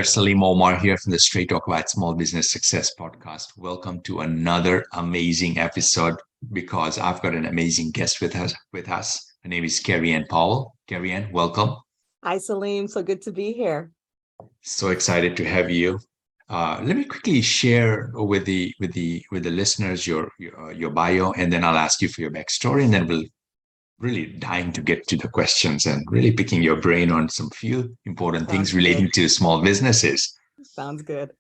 there. Salim Omar here from the Straight Talk About Small Business Success podcast. Welcome to another amazing episode because I've got an amazing guest with us. Her name is Kerri-Ann Powell. Kerri-Ann, welcome. Hi, Salim. So good to be here. So excited to have you. Let me quickly share with the listeners your bio, and then I'll ask you for your backstory, and then we'll really dying to get to the questions and really picking your brain on some few important things Sounds relating good. to small businesses. Sounds good.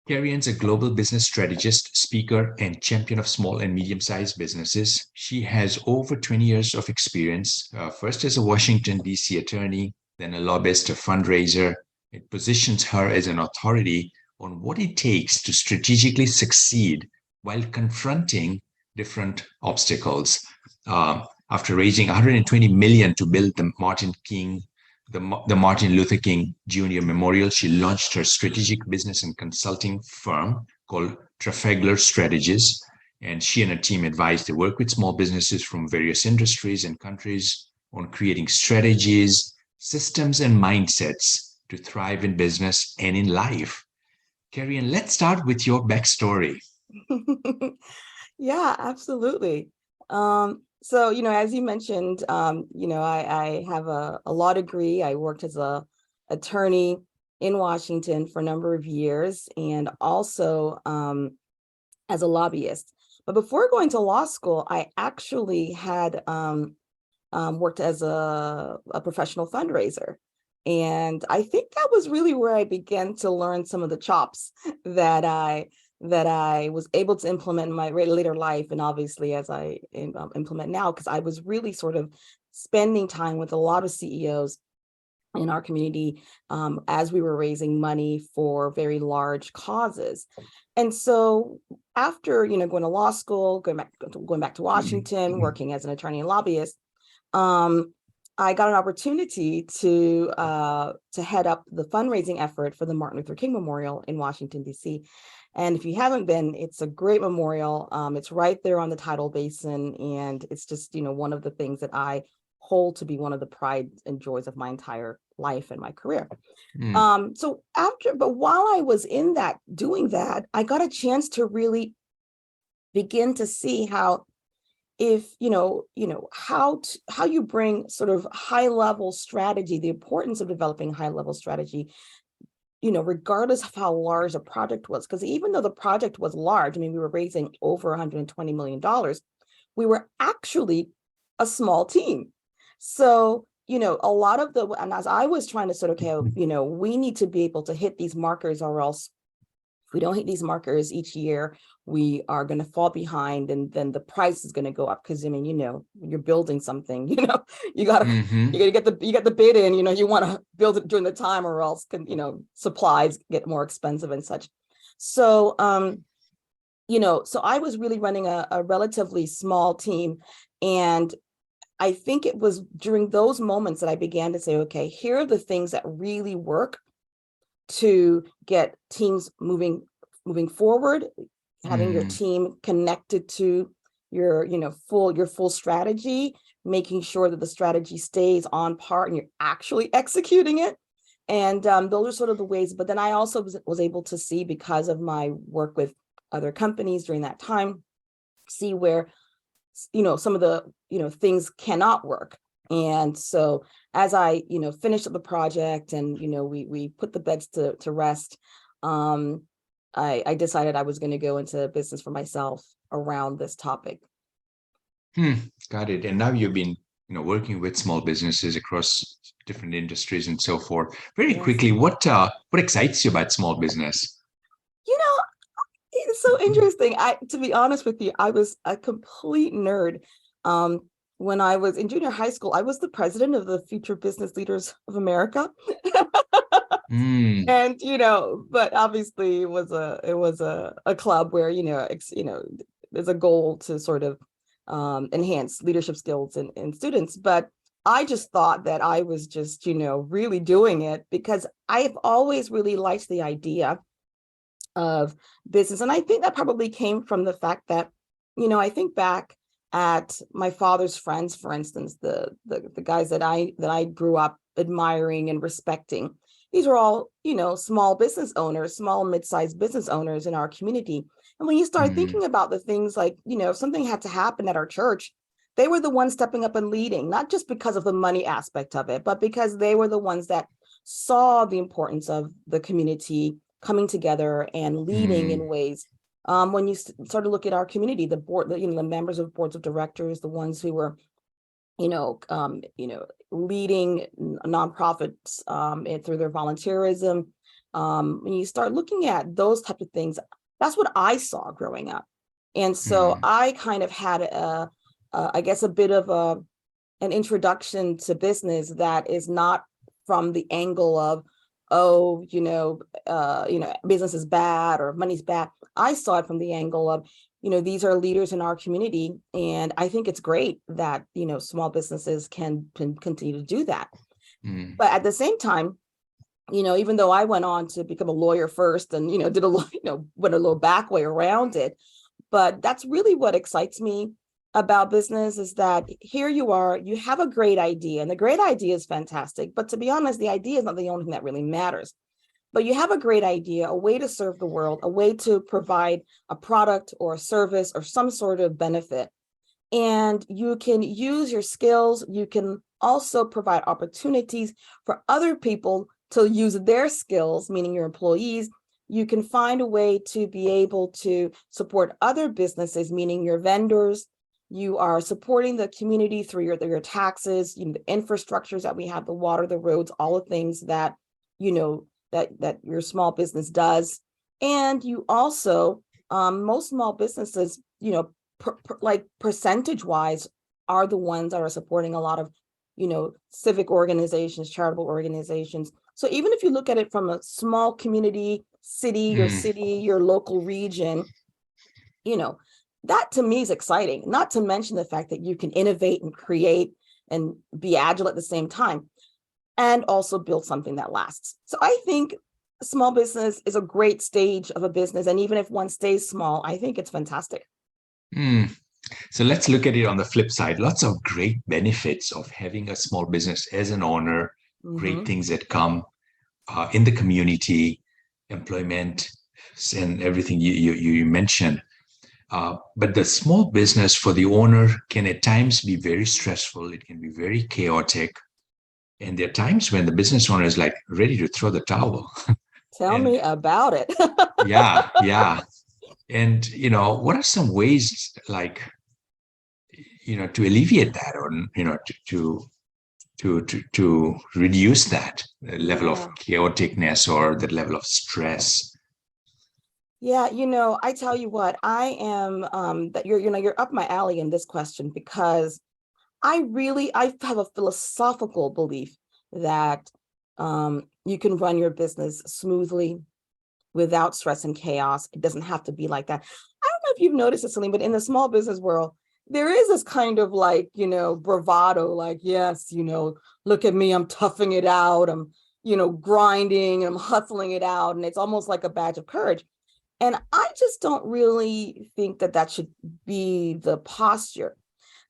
Kerri-Ann's a global business strategist, speaker, and champion of small and medium-sized businesses. She has over 20 years of experience, first as a Washington, D.C. attorney, then a lobbyist, a fundraiser. It positions her as an authority on what it takes to strategically succeed while confronting different obstacles. After raising 120 million to build the Martin Luther King Jr. Memorial, she launched her strategic business and consulting firm called Trafalgar Strategists. And she and her team advise they work with small businesses from various industries and countries on creating strategies, systems, and mindsets to thrive in business and in life. Kerri-Ann, let's start with your backstory. Yeah, absolutely. So, as you mentioned, I have a law degree. I worked as a attorney in Washington for a number of years and also as a lobbyist. But before going to law school, I actually had worked as a professional fundraiser. And I think that was really where I began to learn some of the chops that I was able to implement in my later life, and obviously as I implement now, because I was really sort of spending time with a lot of CEOs in our community as we were raising money for very large causes. And so after going to law school, going back to Washington, working as an attorney and lobbyist, I got an opportunity to head up the fundraising effort for the Martin Luther King Memorial in Washington, D.C. And if you haven't been, it's a great memorial. It's right there on the tidal basin, and it's just one of the things that I hold to be one of the pride and joys of my entire life and my career. But while I was doing that, I got a chance to really begin to see how how you bring sort of high level strategy, the importance of developing high level strategy, regardless of how large a project was. Because even though the project was large, I mean, we were raising over $120 million, we were actually a small team. So, a lot of and as I was trying to sort of, okay, we need to be able to hit these markers, or else if we don't hit these markers each year, we are going to fall behind, and then the price is going to go up. Because I mean, you're building something, you gotta get the bid in, you want to build it during the time, or else supplies get more expensive and such. So so I was really running a relatively small team, and I think it was during those moments that I began to say, okay, here are the things that really work to get teams moving forward, having your team connected to your full strategy, making sure that the strategy stays on par and you're actually executing it. And those are sort of the ways. But then I also was able to see, because of my work with other companies during that time, see where some of the things cannot work. And so as I finished up the project, and we put the beds to rest, I decided I was going to go into business for myself around this topic. Got it. And now you've been working with small businesses across different industries and so forth. Very quickly, what excites you about small business? It's so interesting. To be honest with you, I was a complete nerd. When I was in junior high school, I was the president of the Future Business Leaders of America. And but obviously it was a club where there's a goal to sort of enhance leadership skills in students. But I just thought that I was just really doing it because I've always really liked the idea of business. And I think that probably came from the fact that I think back at my father's friends, for instance, the guys that I grew up admiring and respecting. these are all, small business owners, small mid-sized business owners in our community. And when you start Mm, thinking about the things like, if something had to happen at our church, they were the ones stepping up and leading, not just because of the money aspect of it, but because they were the ones that saw the importance of the community coming together and leading in mm, ways. When you start to look at our community, the board, the members of boards of directors, the ones who were, leading nonprofits and through their volunteerism. When you start looking at those types of things, that's what I saw growing up. And so mm, I kind of had I guess a bit of an introduction to business that is not from the angle of, oh, business is bad or money's bad. I saw it from the angle of, these are leaders in our community. And I think it's great that, small businesses can continue to do that. mm, But at the same time, even though I went on to become a lawyer first and, did a little, went a little back way around it, but that's really what excites me about business is that here you are, you have a great idea, and the great idea is fantastic. But to be honest, the idea is not the only thing that really matters. But you have a great idea, a way to serve the world, a way to provide a product or a service or some sort of benefit. And you can use your skills. You can also provide opportunities for other people to use their skills, meaning your employees. You can find a way to be able to support other businesses, meaning your vendors. You are supporting the community through your taxes, the infrastructures that we have, the water, the roads, all the things that, that your small business does. And you also, most small businesses, like percentage wise, are the ones that are supporting a lot of, civic organizations, charitable organizations. So even if you look at it from a small community, mm. city, your local region, that to me is exciting, not to mention the fact that you can innovate and create and be agile at the same time and also build something that lasts. So I think small business is a great stage of a business. And even if one stays small, I think it's fantastic. Mm. So let's look at it on the flip side. Lots of great benefits of having a small business as an owner, great Mm-hmm. things that come in the community, employment, and everything you mentioned. But the small business for the owner can at times be very stressful. It can be very chaotic. And there are times when the business owner is like ready to throw the towel. Tell And me about it. yeah, yeah. And, what are some ways like, to alleviate that or, to reduce that level of Yeah. chaoticness or that level of stress? Yeah, I tell you what, I am that you're up my alley in this question because I have a philosophical belief that you can run your business smoothly without stress and chaos. It doesn't have to be like that. I don't know if you've noticed it, Salim, but in the small business world, there is this kind of like, bravado, like, yes, look at me, I'm toughing it out. I'm, grinding, I'm hustling it out. And it's almost like a badge of courage. And I just don't really think that that should be the posture.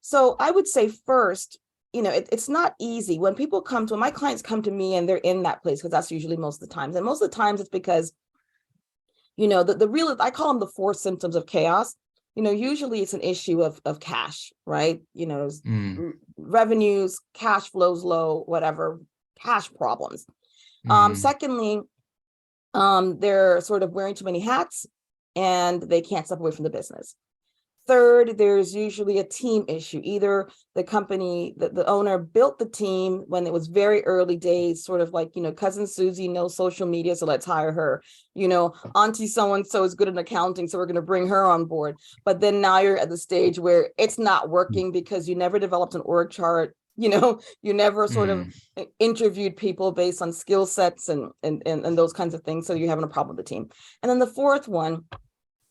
So I would say first, it's not easy when when my clients come to me and they're in that place, because that's usually most of the times. And most of the times it's because, the real, I call them the four symptoms of chaos. Usually it's an issue of cash, right? Mm, Revenues, cash flows low, whatever, cash problems. mm, Secondly, they're sort of wearing too many hats and they can't step away from the business. Third, there's usually a team issue. Either the company, the owner built the team when it was very early days, sort of like, cousin Susie knows social media, so let's hire her. Auntie so-and-so is good at accounting, so we're going to bring her on board. But then now you're at the stage where it's not working because you never developed an org chart. You never sort of mm, interviewed people based on skill sets and those kinds of things. So you're having a problem with the team. And then the fourth one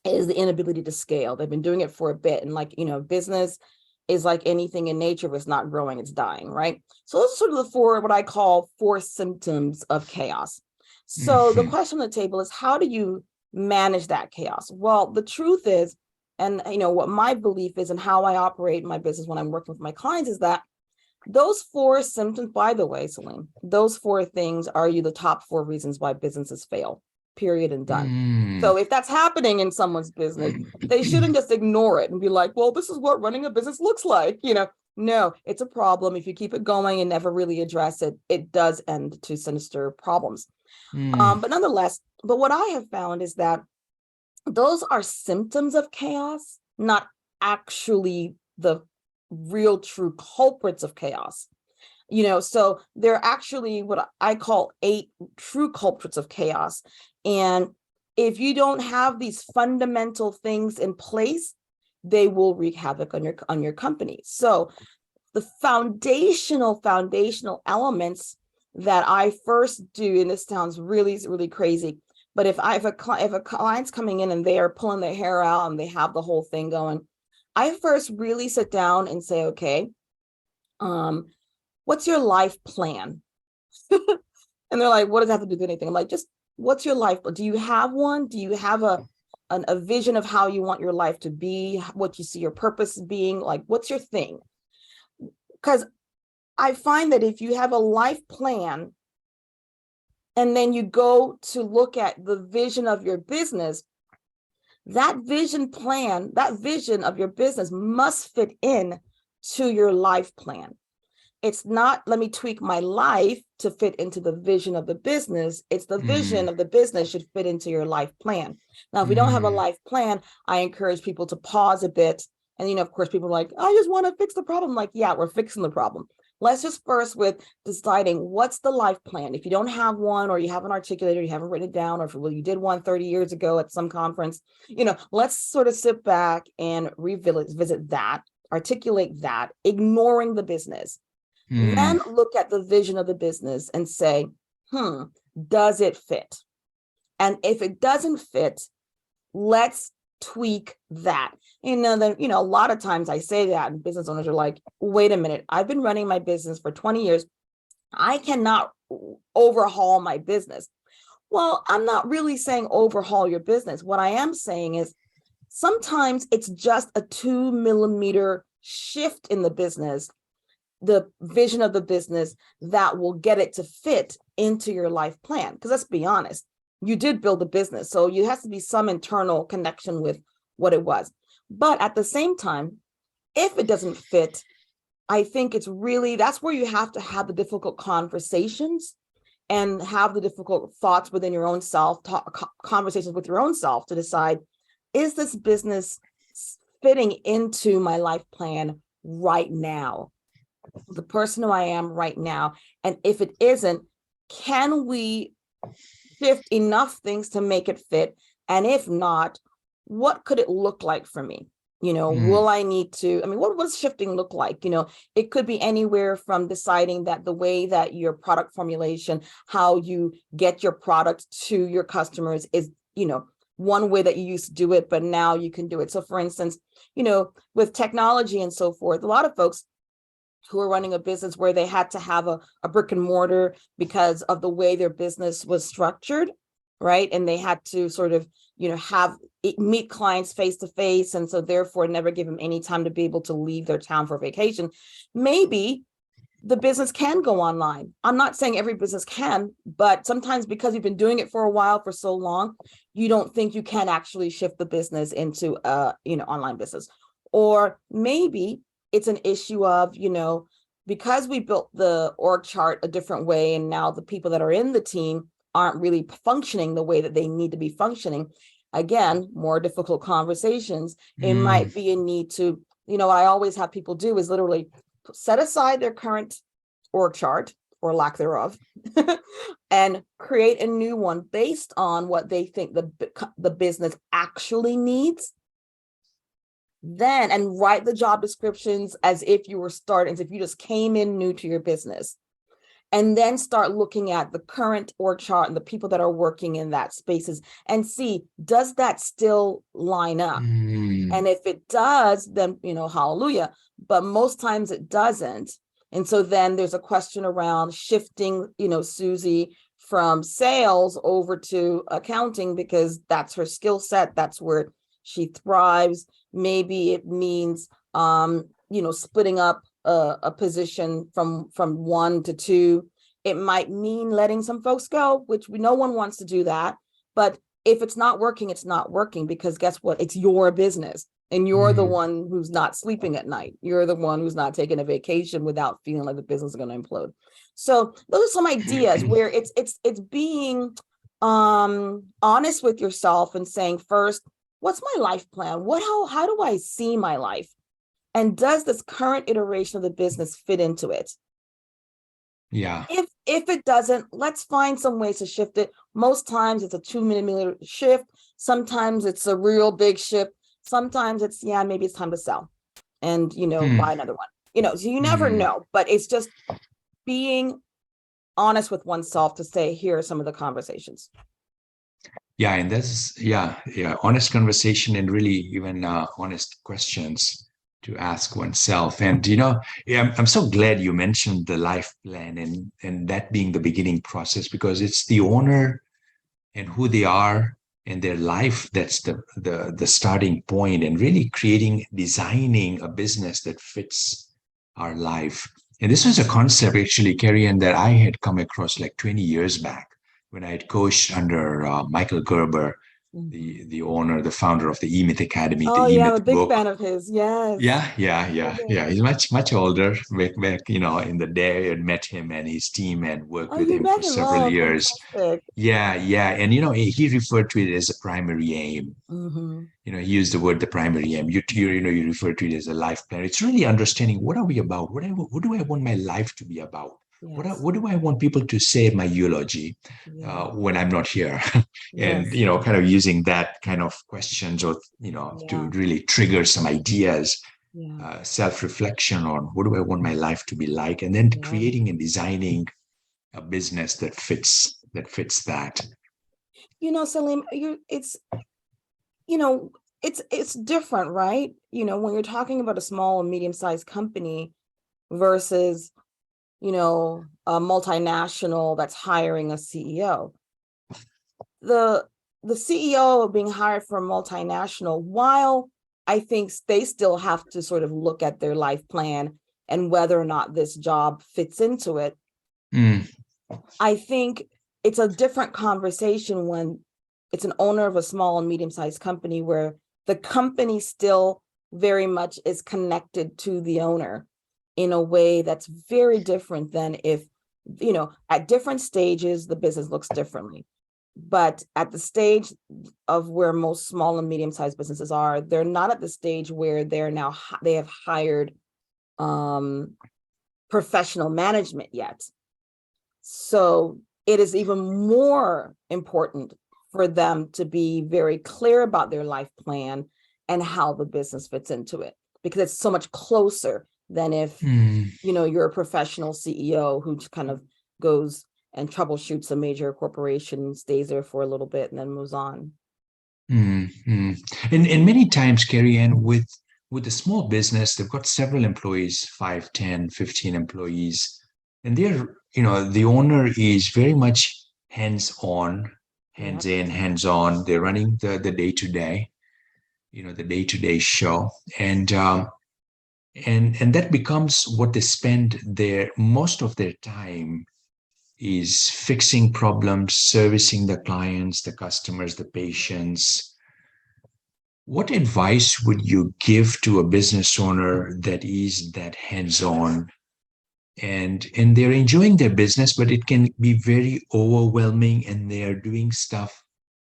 is the inability to scale. They've been doing it for a bit. And like, business is like anything in nature. If it's not growing, it's dying, right? So those are sort of the what I call four symptoms of chaos. So the mhm, question on the table is, how do you manage that chaos? Well, the truth is, and what my belief is and how I operate my business when I'm working with my clients is that those 4 symptoms, by the way, Salim, those 4 things are the top 4 reasons why businesses fail, period and done. So if that's happening in someone's business, they shouldn't just ignore it and be like, well, this is what running a business looks like. No, it's a problem. If you keep it going and never really address it, it does end to sinister problems. But nonetheless, but what I have found is that those are symptoms of chaos, not actually the real true culprits of chaos. So there are actually what I call 8 true culprits of chaos. And if you don't have these fundamental things in place, they will wreak havoc on your company. So the foundational elements that I first do, and this sounds really, really crazy, but if a client's coming in and they are pulling their hair out and they have the whole thing going, I first really sit down and say, okay, what's your life plan? And they're like, what does that have to do with anything? I'm like, just what's your life? Do you have one? Do you have a vision of how you want your life to be? What you see your purpose being? Like, what's your thing? Because I find that if you have a life plan and then you go to look at the vision of your business, that vision of your business must fit in to your life plan. It's not, let me tweak my life to fit into the vision of the business. It's the vision of the business should fit into your life plan. Now, if we don't have a life plan, I encourage people to pause a bit. And, of course, people are like, I just want to fix the problem. Like, yeah, we're fixing the problem. Let's just first with deciding what's the life plan. If you don't have one, or you haven't articulated, or you haven't written it down, or if you did one 30 years ago at some conference, let's sort of sit back and revisit that, articulate that, ignoring the business. Then look at the vision of the business and say, does it fit? And if it doesn't fit, let's tweak that. A lot of times I say that and business owners are like, wait a minute, I've been running my business for 20 years. I cannot overhaul my business. Well, I'm not really saying overhaul your business. What I am saying is sometimes it's just a 2 millimeter shift in the business, the vision of the business, that will get it to fit into your life plan. Because let's be honest, you did build a business, so you has to be some internal connection with what it was. But at the same time, if it doesn't fit, I think that's where you have to have the difficult conversations and have the difficult thoughts within your own self, conversations with your own self to decide, is this business fitting into my life plan right now? The person who I am right now. And if it isn't, can we shift enough things to make it fit? And if not, what could it look like for me? Will I need to, what does shifting look like? It could be anywhere from deciding that the way that your product formulation, how you get your product to your customers is, one way that you used to do it, but now you can do it. So for instance, with technology and so forth, a lot of folks who are running a business where they had to have a brick and mortar because of the way their business was structured, right? And they had to sort of, meet clients face to face. And so therefore never give them any time to be able to leave their town for vacation. Maybe the business can go online. I'm not saying every business can, but sometimes because you've been doing it for a while, for so long, you don't think you can actually shift the business into online business. Or maybe it's an issue of, because we built the org chart a different way, and now the people that are in the team aren't really functioning the way that they need to be functioning. Again, more difficult conversations. It might be a need to, what I always have people do is literally set aside their current org chart or lack thereof and create a new one based on what they think the business actually needs. Then, and write the job descriptions as if you were starting, as if you just came in new to your business. And then start looking at the current org chart and the people that are working in that spaces and see, does that still line up? And if it does, then, hallelujah. But most times it doesn't. And so then there's a question around shifting, Susie from sales over to accounting, because that's her skill set. That's where she thrives. Maybe it means, splitting up a position from 1 to 2. It might mean letting some folks go, which no one wants to do that. But if it's not working, it's not working, because guess what? It's your business. And you're the one who's not sleeping at night. You're the one who's not taking a vacation without feeling like the business is going to implode. So those are some ideas where it's being honest with yourself and saying, first, what's my life plan? How do I see my life? And does this current iteration of the business fit into it? Yeah. If it doesn't, let's find some ways to shift it. Most times it's a 2 millimeter shift. Sometimes it's a real big shift. Sometimes it's, maybe it's time to sell and, buy another one, so you never know, but it's just being honest with oneself to say, here are some of the conversations. Yeah. And that's, honest conversation and really even honest questions to ask oneself. And, I'm so glad you mentioned the life plan and that being the beginning process, because it's the owner and who they are and their life that's the starting point, and really designing a business that fits our life. And this was a concept, actually, Kerri-Ann, that I had come across like 20 years back when I had coached under Michael Gerber, the owner, the founder of the E-Myth Academy, Oh, the yeah, I'm a E-Myth big book. fan of his. Yes. Yeah. He's much older. Back, in the day, I had met him and his team and worked Oh, with you him for met him. several Oh, years. fantastic. Yeah. And, he referred to it as a primary aim. He used the word the primary aim. You refer to it as a life plan. It's really understanding, what are we about? What do I want my life to be about? Yes. What do I want people to say in my eulogy when I'm not here? And, kind of using that kind of questions or, to really trigger some ideas, self-reflection on what do I want my life to be like? And then creating and designing a business that fits that. Salim, it's different, right? When you're talking about a small and medium-sized company versus, a multinational that's hiring a CEO. The CEO being hired for a multinational, while I think they still have to sort of look at their life plan and whether or not this job fits into it. I think it's a different conversation when it's an owner of a small and medium-sized company, where the company still very much is connected to the owner in a way that's very different than if, at different stages, the business looks differently. But at the stage of where most small and medium-sized businesses are, they're not at the stage where they have hired professional management yet. So it is even more important for them to be very clear about their life plan and how the business fits into it, because it's so much closer than if, you're a professional CEO who just kind of goes and troubleshoots a major corporation, stays there for a little bit and then moves on. And many times, Kerri-Ann, with a small business, they've got several employees, 5, 10, 15 employees, and they're, the owner is very much hands-on, hands-in, hands-on. They're running the day-to-day, the day-to-day show. And that becomes what they spend most of their time is fixing problems, servicing the clients, the customers, the patients. What advice would you give to a business owner that is that hands-on and they're enjoying their business, but it can be very overwhelming and they're doing stuff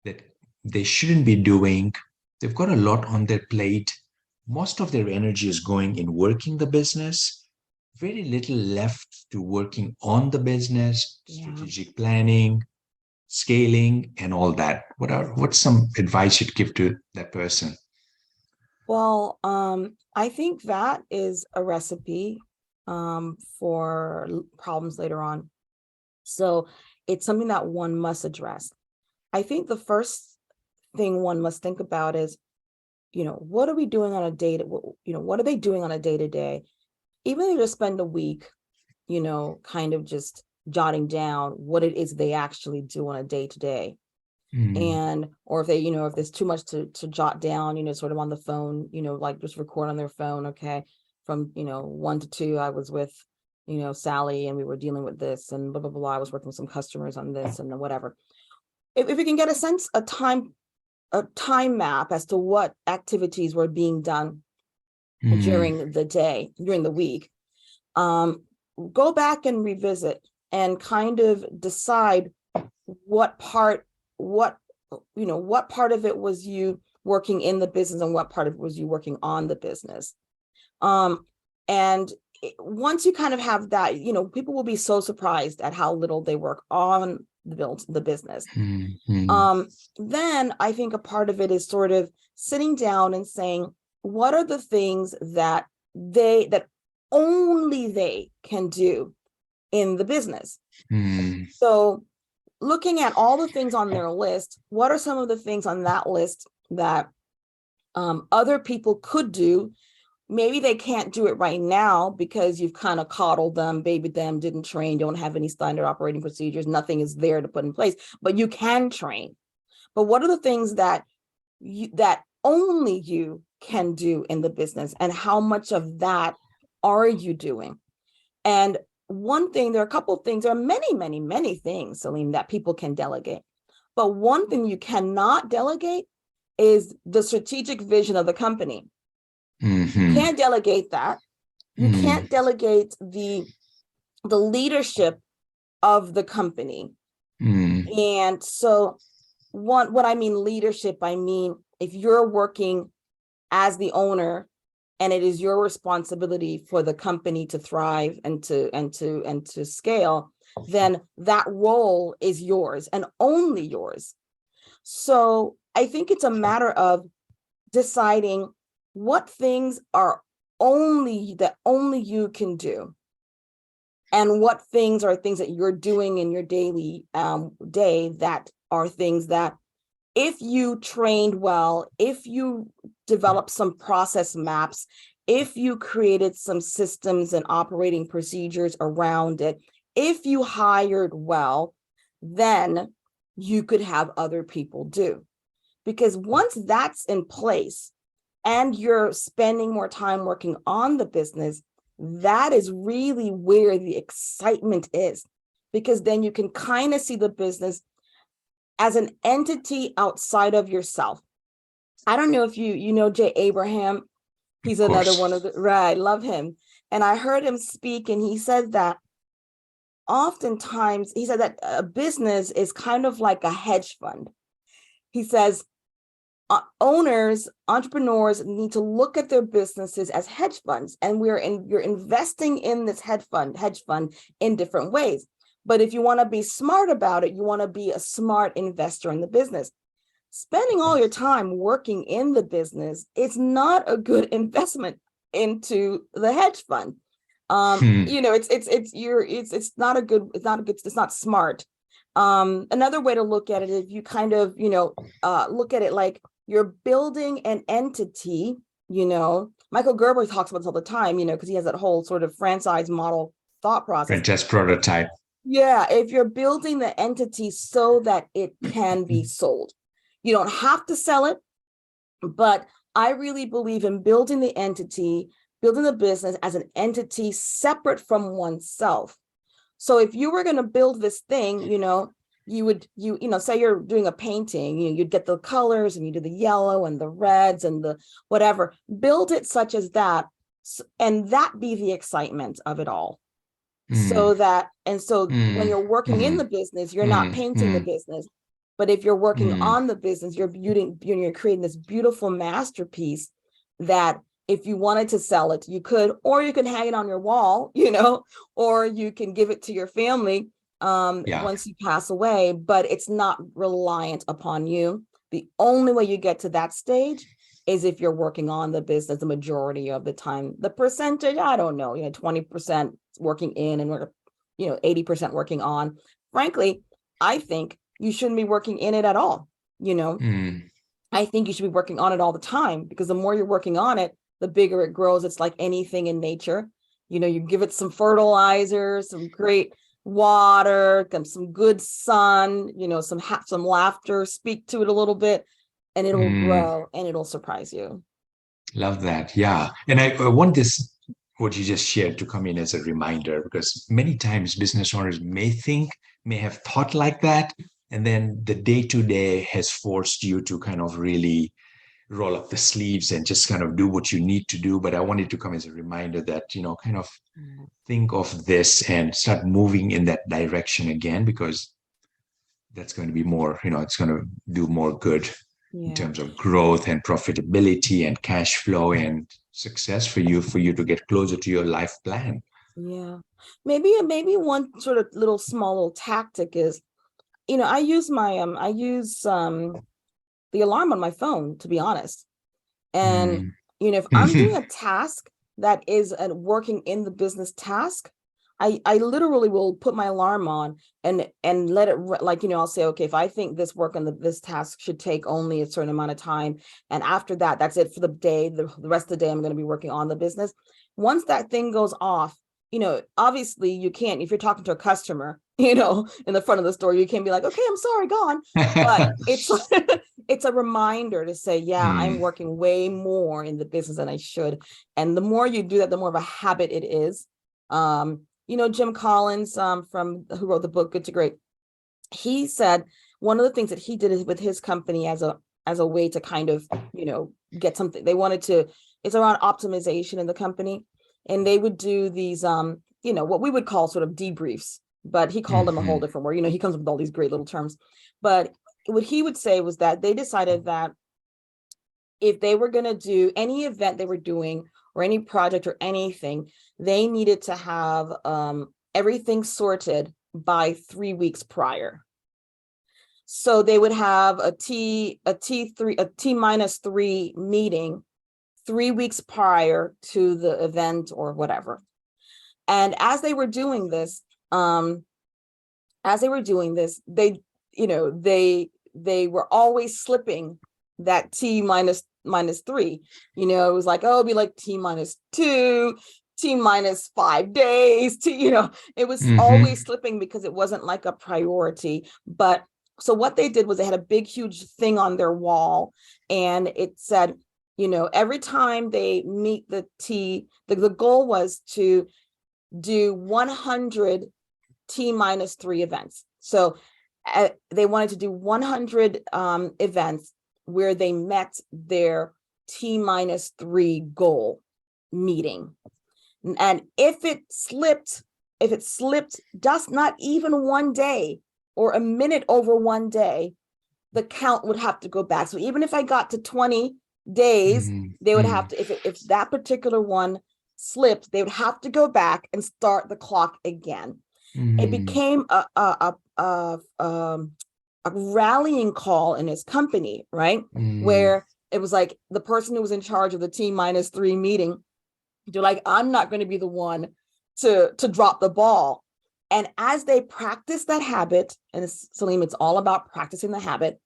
that they shouldn't be doing? They've got a lot on their plate. Most of their energy is going in working the business, very little left to working on the business, strategic planning, scaling, and all that. What's some advice you'd give to that person? Well, I think that is a recipe for problems later on. So it's something that one must address. I think the first thing one must think about is, what are we doing on a day to, what are they doing on a day-to-day? Even if they just spend a week, kind of just jotting down what it is they actually do on a day-to-day. And, or if they, if there's too much to jot down, sort of on the phone, like just record on their phone. Okay. from, 1 to 2, I was with, Sally, and we were dealing with this, and blah, blah, blah. I was working with some customers on this and whatever. If we can get a time map as to what activities were being done during the day, during the week, go back and revisit and kind of decide what part of it was you working in the business and what part of it was you working on the business. And once you kind of have that, people will be so surprised at how little they work on the business. Then I think a part of it is sort of sitting down and saying, what are the things that only they can do in the business? So looking at all the things on their list, what are some of the things on that list that other people could do? Maybe they can't do it right now because you've kind of coddled them, babied them, didn't train, don't have any standard operating procedures, nothing is there to put in place, but you can train. But what are the things that only you can do in the business, and how much of that are you doing? And one thing, there are a couple of things, there are many, many, many things, Salim, that people can delegate. But one thing you cannot delegate is the strategic vision of the company. You can't delegate that. You can't delegate the leadership of the company. And so what I mean leadership, I mean, if you're working as the owner and it is your responsibility for the company to thrive and to scale, then that role is yours and only yours. So I think it's a matter of deciding what things are only you can do, and what things are things that you're doing in your daily day that are things that, if you trained well, if you developed some process maps, if you created some systems and operating procedures around it, if you hired well, then you could have other people do. Because once that's in place and you're spending more time working on the business, that is really where the excitement is. Because then you can kind of see the business as an entity outside of yourself. I don't know if you know Jay Abraham. He's another one of the, right, I love him. And I heard him speak, and he said that oftentimes, he said that a business is kind of like a hedge fund. He says entrepreneurs need to look at their businesses as hedge funds, and you're investing in this hedge fund in different ways. But if you want to be smart about it, you want to be a smart investor in the business. Spending all your time working in the business is not a good investment into the hedge fund. It's not smart. Another way to look at it is you kind of, look at it like you're building an entity. Michael Gerber talks about this all the time, because he has that whole sort of franchise model thought process. Franchise prototype. Yeah, if you're building the entity so that it can be sold, you don't have to sell it, but I really believe in building the entity, building the business as an entity separate from oneself. So if you were going to build this thing, say you're doing a painting, you'd get the colors and you do the yellow and the reds and the whatever, build it such as that, and that be the excitement of it all. So when you're working in the business, you're not painting the business, but if you're working on the business, you're creating this beautiful masterpiece that if you wanted to sell it, you could, or you can hang it on your wall, or you can give it to your family once you pass away, but it's not reliant upon you. The only way you get to that stage is if you're working on the business the majority of the time. The percentage, I don't know, 20% working in and 80% working on. Frankly, I think you shouldn't be working in it at all. I think you should be working on it all the time, because the more you're working on it, the bigger it grows. It's like anything in nature. You give it some fertilizer, some great water, some good sun, some laughter, speak to it a little bit, and it'll grow and it'll surprise you. Love that. Yeah. And I want this what you just shared to come in as a reminder, because many times business owners may have thought like that, and then the day to day has forced you to kind of really roll up the sleeves and just kind of do what you need to do. But I wanted to come as a reminder that, kind of think of this and start moving in that direction again, because that's going to be more, it's going to do more good in Yeah. terms of growth and profitability and cash flow and success for you to get closer to your life plan. Yeah. Maybe one sort of small little tactic is, I use the alarm on my phone, to be honest. And, Mm. if I'm doing a task that is a working in the business task, I literally will put my alarm on and let it, I'll say, okay, if I think this work on this task should take only a certain amount of time, and after that, that's it for the day, the rest of the day, I'm going to be working on the business. Once that thing goes off, obviously you can't, if you're talking to a customer, in the front of the store, you can't be like, okay, I'm sorry, gone. But it's it's a reminder to say, yeah, I'm Mm. working way more in the business than I should. And the more you do that, the more of a habit it is. Jim Collins, from who wrote the book Good to Great, he said one of the things that he did with his company as a way to kind of, get something they wanted to, it's around optimization in the company. And they would do these, what we would call sort of debriefs, but he called them a whole Mhm. different word. He comes up with all these great little terms. But what he would say was that they decided that if they were going to do any event they were doing or any project or anything, they needed to have everything sorted by 3 weeks prior. So they would have a T minus 3 meeting 3 weeks prior to the event or whatever. And as they were doing this, they, they were always slipping that T minus 3. It was like, oh, it'd be like T minus 2, T minus 5 days, it was Mhm. always slipping because it wasn't like a priority. But so what they did was they had a big, huge thing on their wall, and it said, every time they meet the T, the goal was to do 100 T minus 3 events. So they wanted to do 100 events where they met their T minus 3 goal meeting. And if it slipped just not even one day or a minute over one day, the count would have to go back. So even if I got to 20 days, they would have to, if that particular one slipped, they would have to go back and start the clock again. It Mhm. became a rallying call in his company, right? Mhm. Where it was like the person who was in charge of the T minus 3 meeting, they're like, I'm not going to be the one to drop the ball. And as they practice that habit, and Salim, it's all about practicing the habit.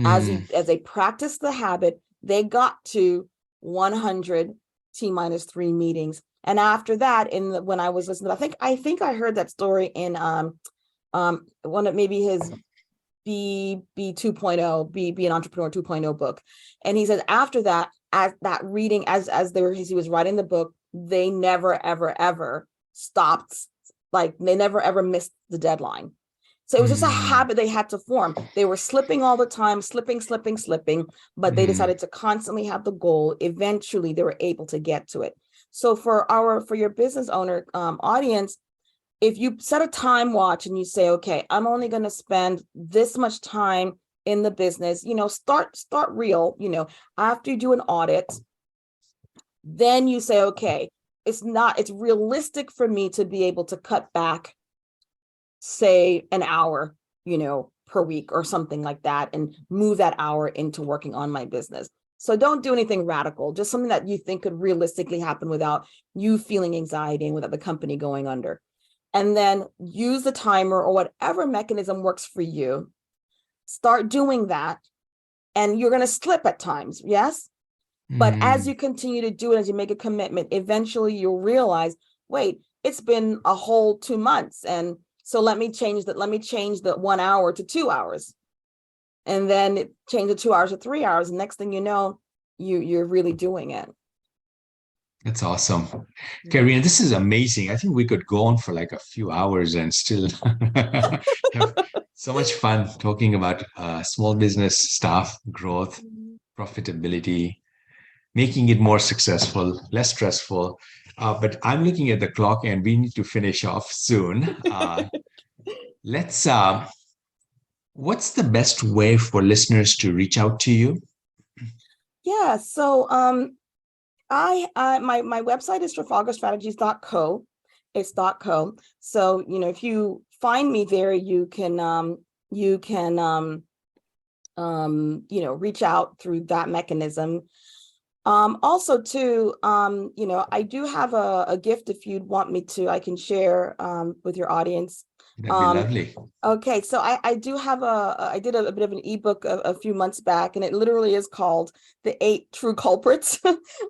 As Mhm. they practice the habit, they got to 100 T minus 3 meetings. And after that, when I was listening, I think I heard that story in one of maybe his be 2.0, be an entrepreneur 2.0 book. And he said after that, as that reading, as he was writing the book, they never ever ever stopped, like they never ever missed the deadline. So it was just a Mhm. habit they had to form. They were slipping all the time, slipping, but they Mhm. decided to constantly have the goal. Eventually they were able to get to it. So for your business owner audience, if you set a time watch and you say, okay, I'm only going to spend this much time in the business, start real, after you do an audit, then you say, okay, it's realistic for me to be able to cut back, say, an hour, per week or something like that, and move that hour into working on my business. So don't do anything radical, just something that you think could realistically happen without you feeling anxiety and without the company going under. And then use the timer or whatever mechanism works for you. Start doing that. And you're going to slip at times, yes? But as Mhm. you continue to do it, as you make a commitment, eventually you'll realize, wait, it's been a whole 2 months. And so let me change the 1 hour to 2 hours. And then change the 2 hours to 3 hours. And next thing you know, you're really doing it. That's awesome. Yeah. Kerri-Ann, this is amazing. I think we could go on for like a few hours and still have so much fun talking about small business stuff, growth, Mhm. profitability, making it more successful, less stressful. But I'm looking at the clock and we need to finish off soon. Let's, what's the best way for listeners to reach out to you? Yeah, so my website is trafalgarstrategies.co. It's .co. So, if you find me there, you can reach out through that mechanism. Also too, I do have a gift if you'd want me to, I can share with your audience. That'd be Um, lovely. okay, so I do have I did a bit of an ebook a few months back, and it literally is called The 8 True Culprits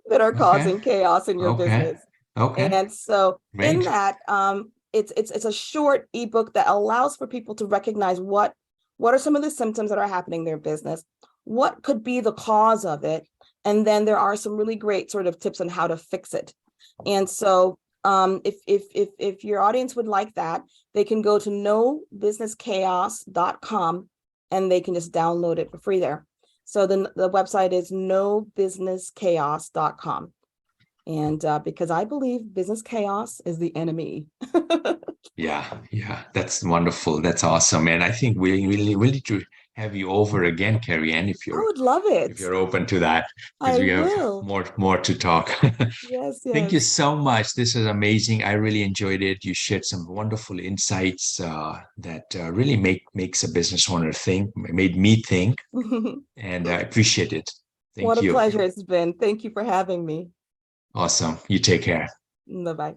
That Are Okay. Causing Chaos in Your Okay. Business. Okay. And so in Great. that, it's a short ebook that allows for people to recognize what are some of the symptoms that are happening in their business, what could be the cause of it, and then there are some really great sort of tips on how to fix it. And so if your audience would like that, they can go to nobusinesschaos.com and they can just download it for free there. So the website is nobusinesschaos.com. And because I believe business chaos is the enemy. Yeah, yeah, that's wonderful. That's awesome. And I think we need to have you over again, Kerri-Ann, I would love if it. you're open to that, because I we have will. more to talk. Yes, Thank you yes. so much. This is amazing. I really enjoyed it. You shared some wonderful insights that really makes a business owner think, made me think, and I appreciate it. What Thank a you. pleasure it's been. Thank you for having me. Awesome. You take care. Bye-bye.